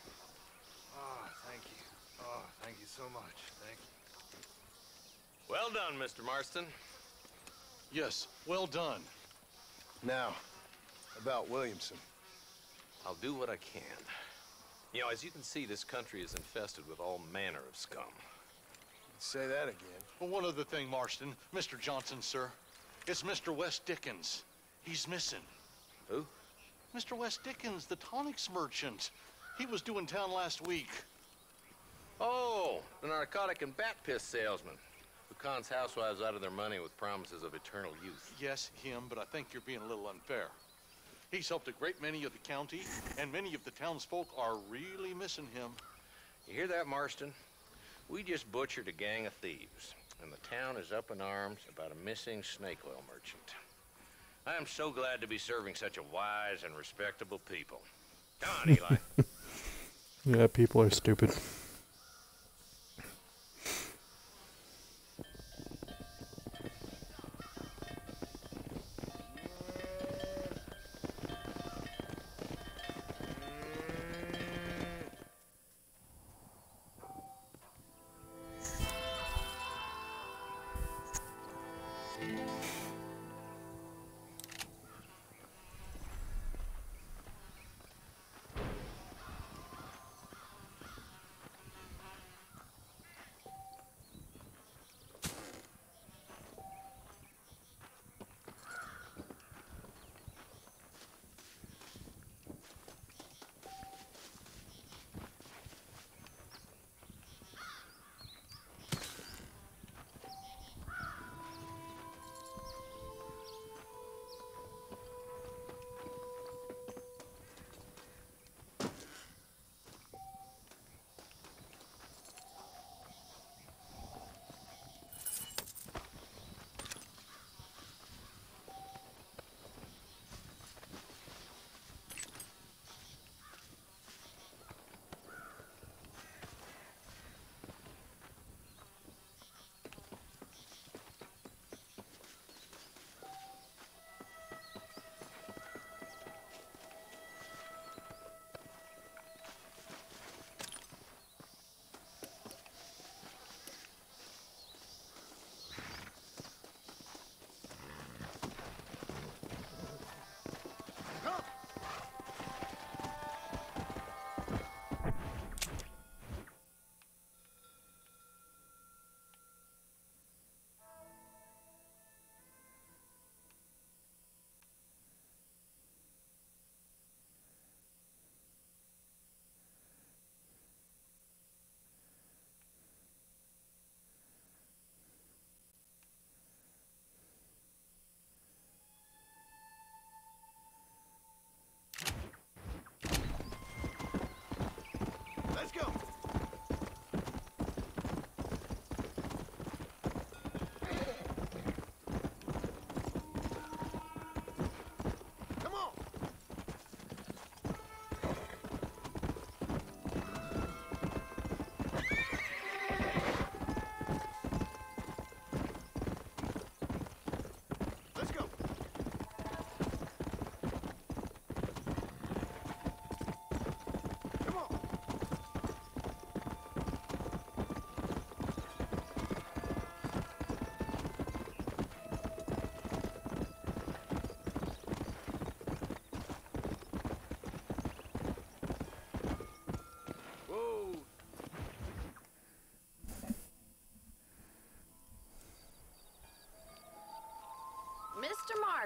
Oh, thank you. Oh, thank you so much. Thank you. Well done, Mr. Marston. Yes, well done. Now, about Williamson. I'll do what I can. You know, as you can see, this country is infested with all manner of scum. Say that again. Well, one other thing, Marston. Mr. Johnson, sir. It's Mr. West Dickens. He's missing. Who? Mr. West Dickens, the tonics merchant. He was due in town last week. Oh, the narcotic and bat piss salesman who cons housewives out of their money with promises of eternal youth. Yes, him, but I think you're being a little unfair. He's helped a great many of the county, and many of the townsfolk are really missing him. You hear that, Marston? We just butchered a gang of thieves, and the town is up in arms about a missing snake oil merchant. I am so glad to be serving such a wise and respectable people. Come on, Eli. Yeah, people are stupid.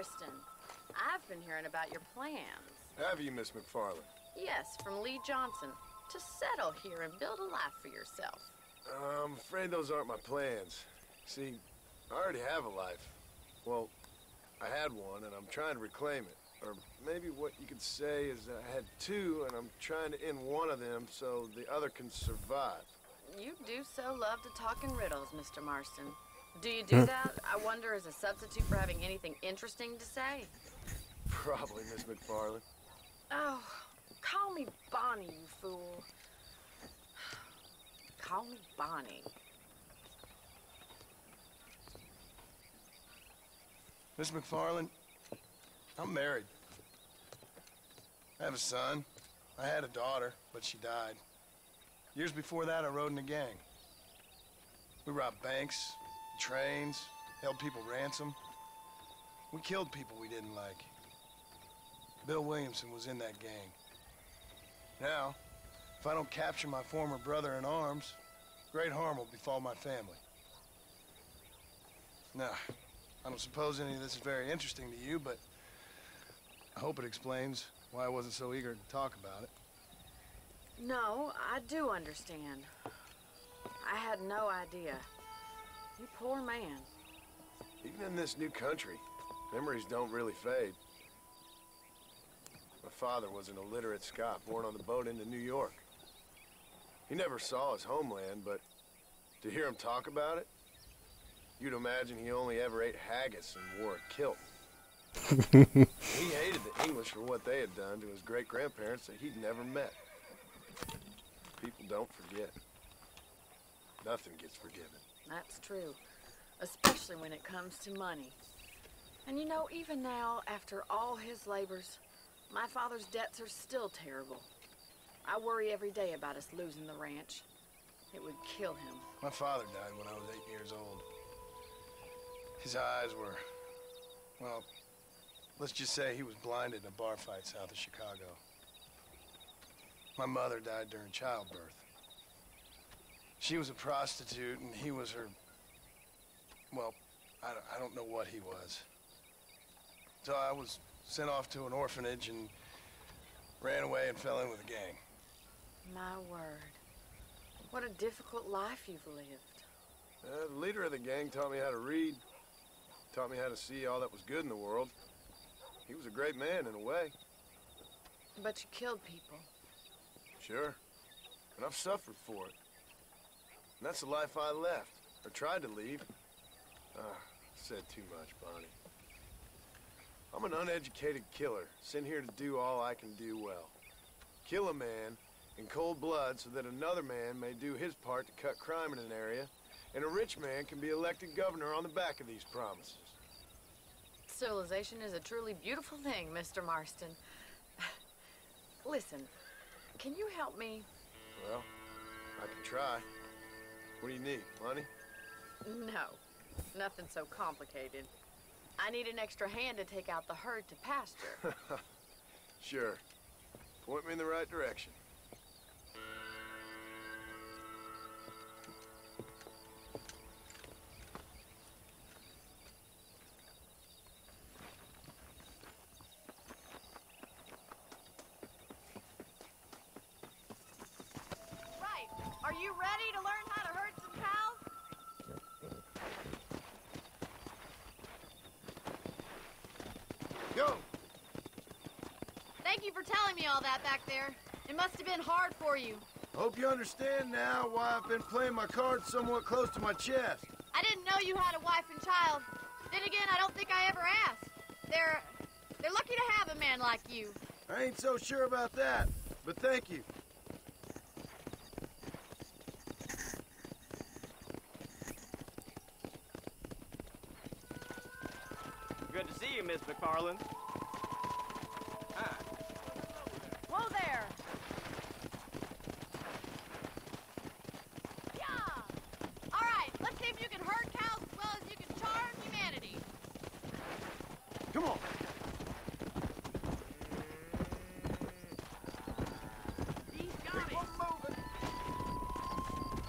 Marston, I've been hearing about your plans. Have you, Miss McFarland? Yes, from Lee Johnson. To settle here and build a life for yourself. I'm afraid those aren't my plans. See, I already have a life. Well, I had one, and I'm trying to reclaim it. Or maybe what you could say is that I had two, and I'm trying to end one of them so the other can survive. You do so love to talk in riddles, Mr. Marston. Do you do that, I wonder, as a substitute for having anything interesting to say? Probably, Miss McFarland. Oh, call me Bonnie, you fool. Call me Bonnie. Miss McFarland, I'm married. I have a son. I had a daughter, but she died. Years before that, I rode in a gang. We robbed banks, trains, held people ransom. We killed people we didn't like. Bill Williamson was in that gang. Now, if I don't capture my former brother in arms, great harm will befall my family. Now, I don't suppose any of this is very interesting to you, but I hope it explains why I wasn't so eager to talk about it. No, I do understand. I had no idea. You poor man. Even in this new country, memories don't really fade. My father was an illiterate Scot born on the boat into New York. He never saw his homeland, but to hear him talk about it, you'd imagine he only ever ate haggis and wore a kilt. He hated the English for what they had done to his great-grandparents that he'd never met. People don't forget. Nothing gets forgiven. That's true. Especially when it comes to money. And you know, even now, after all his labors, my father's debts are still terrible. I worry every day about us losing the ranch. It would kill him. My father died when I was 8 years old. His eyes were, well, let's just say he was blinded in a bar fight south of Chicago. My mother died during childbirth. She was a prostitute, and he was her, well, I don't know what he was. So I was sent off to an orphanage and ran away and fell in with a gang. My word. What a difficult life you've lived. The leader of the gang taught me how to read, taught me how to see all that was good in the world. He was a great man in a way. But you killed people. Sure. And I've suffered for it. And that's the life I left, or tried to leave. Said too much, Bonnie. I'm an uneducated killer, sent here to do all I can do well. Kill a man in cold blood so that another man may do his part to cut crime in an area, and a rich man can be elected governor on the back of these promises. Civilization is a truly beautiful thing, Mr. Marston. Listen, can you help me? Well, I can try. What do you need, money? No, nothing so complicated. I need an extra hand to take out the herd to pasture. Sure. Point me in the right direction. Right. Are you ready to learn how to herd some cows? Go! Thank you for telling me all that back there. It must have been hard for you. Hope you understand now why I've been playing my cards somewhat close to my chest. I didn't know you had a wife and child. Then again, I don't think I ever asked. They're lucky to have a man like you. I ain't so sure about that, but thank you. Good to see you, Miss McFarland. Hi. Whoa there! Yeah! All right, let's see if you can herd cows as well as you can charm humanity. Come on. He's got it. Moving.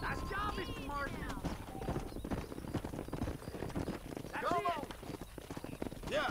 Nice job, Mr. Martin. That's Go. it. Yeah.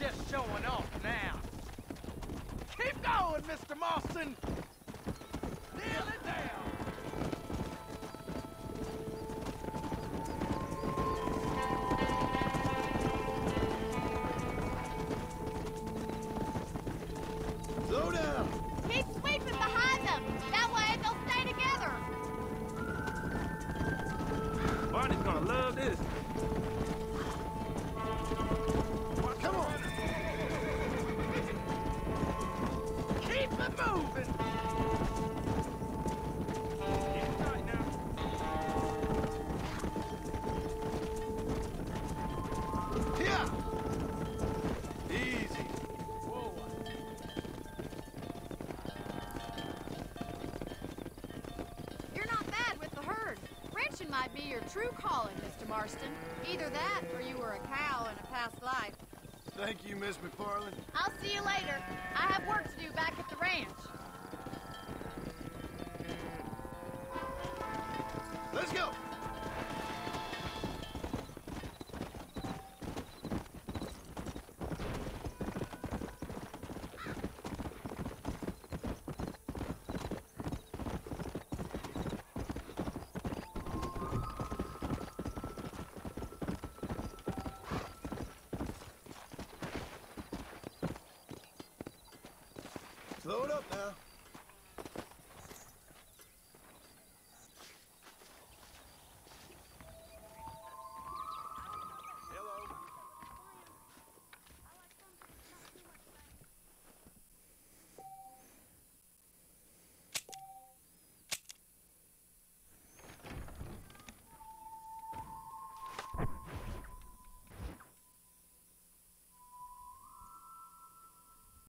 just showing off now. Keep going, Mr. Marston. Nail it down. Slow down. Keep sweeping behind them. That way they'll stay together. Barney's gonna love this. Come on. Keep it moving. Get right now. Yeah. Easy. Whoa. You're not bad with the herd. Ranching might be your true calling, Mr. Marston. Either that, or you were a cow in a past life. Thank you, Miss McFarland. I'll see you later. I have work to do back at the ranch. Let's go. Slow it up now.